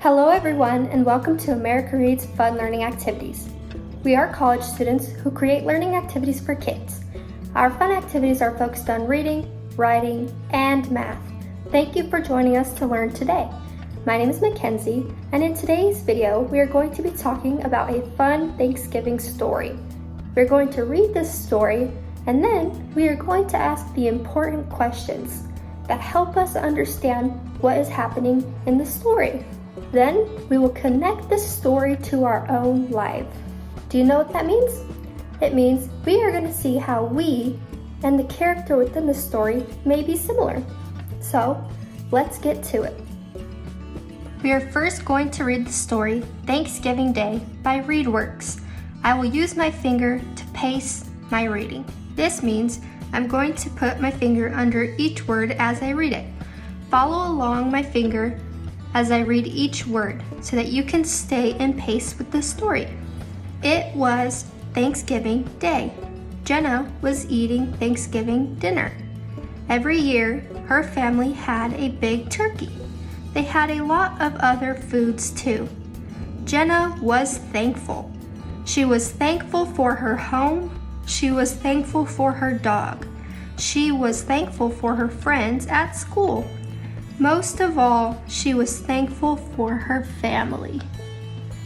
Hello everyone, and welcome to America Reads Fun Learning Activities. We are college students who create learning activities for kids. Our fun activities are focused on reading, writing, and math. Thank you for joining us to learn today. My name is Mackenzie, and in today's video, we are going to be talking about a fun Thanksgiving story. We're going to read this story, and then we are going to ask the important questions that help us understand what is happening in the story. Then we will connect the story to our own life. Do you know what that means? It means we are going to see how we and the character within the story may be similar. So let's get to it. We are first going to read the story Thanksgiving Day by ReadWorks. I will use my finger to pace my reading. This means I'm going to put my finger under each word as I read it. Follow along my finger as I read each word so that you can stay in pace with the story. It was Thanksgiving Day. Jenna was eating Thanksgiving dinner. Every year, her family had a big turkey. They had a lot of other foods too. Jenna was thankful. She was thankful for her home. She was thankful for her dog. She was thankful for her friends at school. Most of all, she was thankful for her family.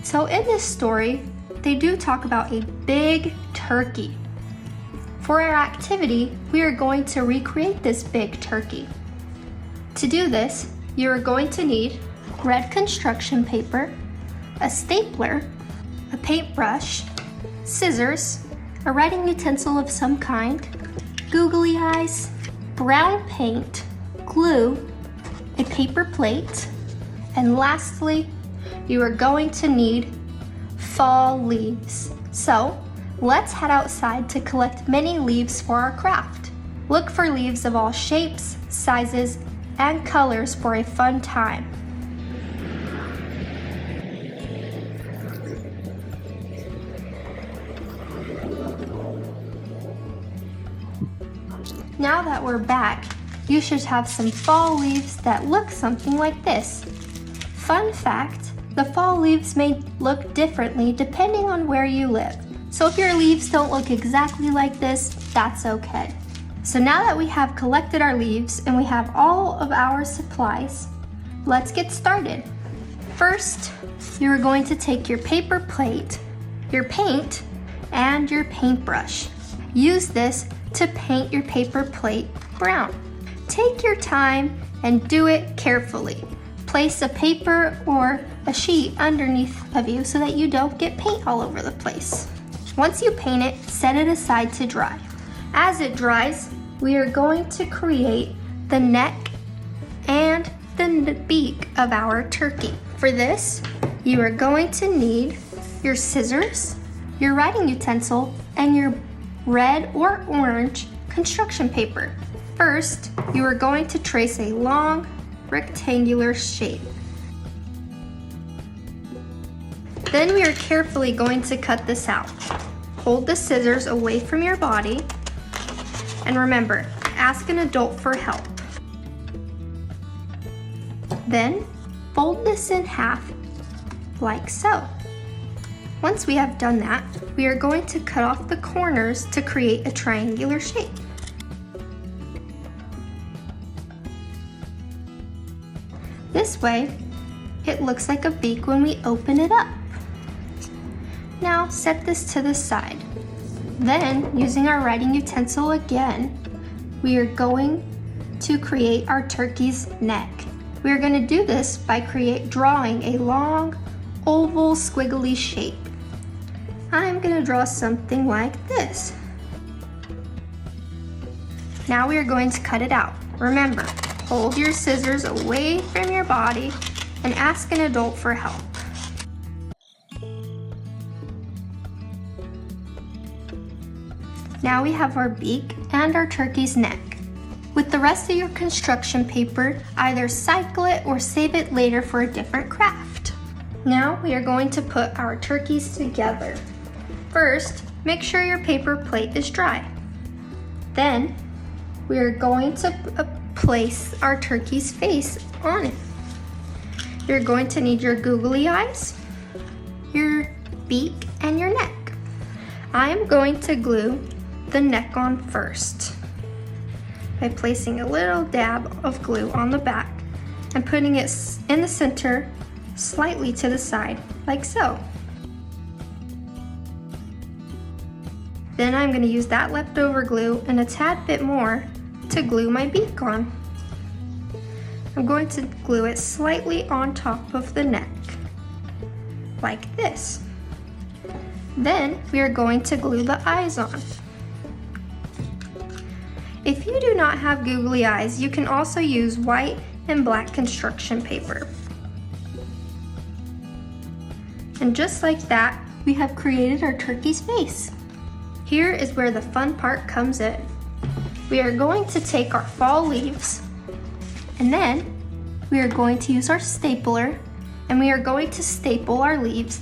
So in this story, they do talk about a big turkey. For our activity, we are going to recreate this big turkey. To do this, you are going to need red construction paper, a stapler, a paintbrush, scissors, a writing utensil of some kind, googly eyes, brown paint, glue, a paper plate, and lastly, you are going to need fall leaves. So, let's head outside to collect many leaves for our craft. Look for leaves of all shapes, sizes, and colors for a fun time. Now that we're back, you should have some fall leaves that look something like this. Fun fact, the fall leaves may look differently depending on where you live. So if your leaves don't look exactly like this, that's okay. So now that we have collected our leaves and we have all of our supplies, let's get started. First, you're going to take your paper plate, your paint, and your paintbrush. Use this to paint your paper plate brown. Take your time and do it carefully. Place a paper or a sheet underneath of you so that you don't get paint all over the place. Once you paint it, set it aside to dry. As it dries, we are going to create the neck and the beak of our turkey. For this, you are going to need your scissors, your writing utensil, and your red or orange construction paper. First, you are going to trace a long, rectangular shape. Then we are carefully going to cut this out. Hold the scissors away from your body, and remember, ask an adult for help. Then, fold this in half, like so. Once we have done that, we are going to cut off the corners to create a triangular shape. This way, it looks like a beak when we open it up. Now set this to the side. Then, using our writing utensil again, we are going to create our turkey's neck. We are going to do this by drawing a long, oval, squiggly shape. I'm going to draw something like this. Now we are going to cut it out. Remember, hold your scissors away from your body and ask an adult for help. Now we have our beak and our turkey's neck. With the rest of your construction paper, either cycle it or save it later for a different craft. Now we are going to put our turkeys together. First, make sure your paper plate is dry. Then, we are going to place our turkey's face on it. You're going to need your googly eyes, your beak, and your neck. I am going to glue the neck on first by placing a little dab of glue on the back and putting it in the center slightly to the side, like so. Then I'm going to use that leftover glue and a tad bit more to glue my beak on. I'm going to glue it slightly on top of the neck, like this. Then we are going to glue the eyes on. If you do not have googly eyes, you can also use white and black construction paper. And just like that, we have created our turkey's face. Here is where the fun part comes in. We are going to take our fall leaves, and then we are going to use our stapler, and we are going to staple our leaves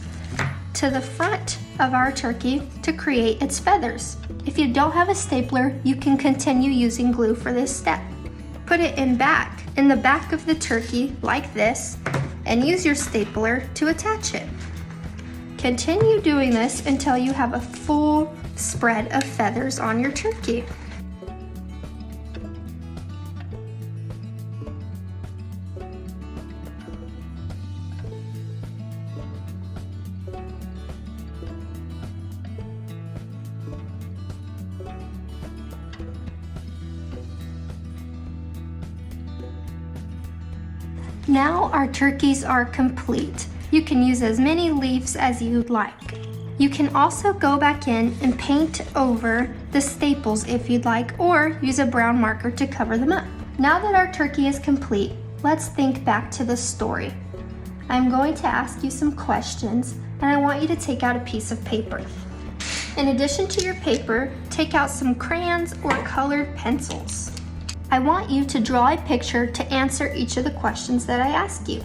to the front of our turkey to create its feathers. If you don't have a stapler, you can continue using glue for this step. Put it in the back of the turkey like this, and use your stapler to attach it. Continue doing this until you have a full spread of feathers on your turkey. Now our turkeys are complete. You can use as many leaves as you'd like. You can also go back in and paint over the staples if you'd like, or use a brown marker to cover them up. Now that our turkey is complete, let's think back to the story. I'm going to ask you some questions, and I want you to take out a piece of paper. In addition to your paper, take out some crayons or colored pencils. I want you to draw a picture to answer each of the questions that I ask you.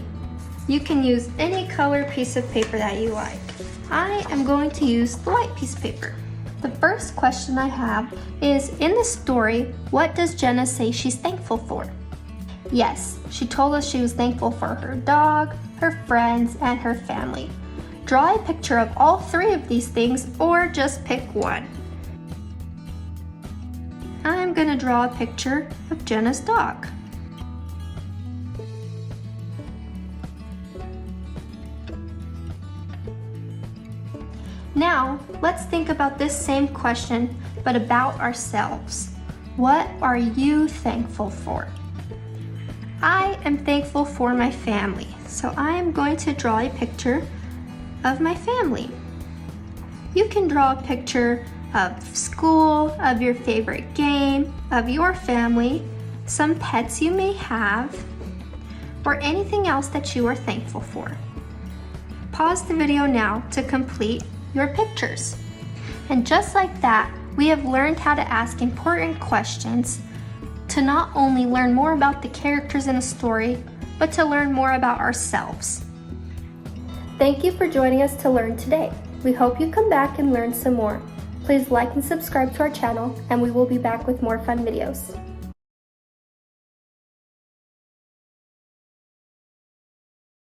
You can use any colored piece of paper that you like. I am going to use the white piece of paper. The first question I have is, in the story, what does Jenna say she's thankful for? Yes, she told us she was thankful for her dog, her friends, and her family. Draw a picture of all three of these things, or just pick one. I'm going to draw a picture of Jenna's dog. Now, let's think about this same question, but about ourselves. What are you thankful for? I am thankful for my family, so I am going to draw a picture of my family. You can draw a picture of school, of your favorite game, of your family, some pets you may have, or anything else that you are thankful for. Pause the video now to complete your pictures. And just like that, we have learned how to ask important questions to not only learn more about the characters in a story, but to learn more about ourselves. Thank you for joining us to learn today. We hope you come back and learn some more. Please like and subscribe to our channel, and we will be back with more fun videos.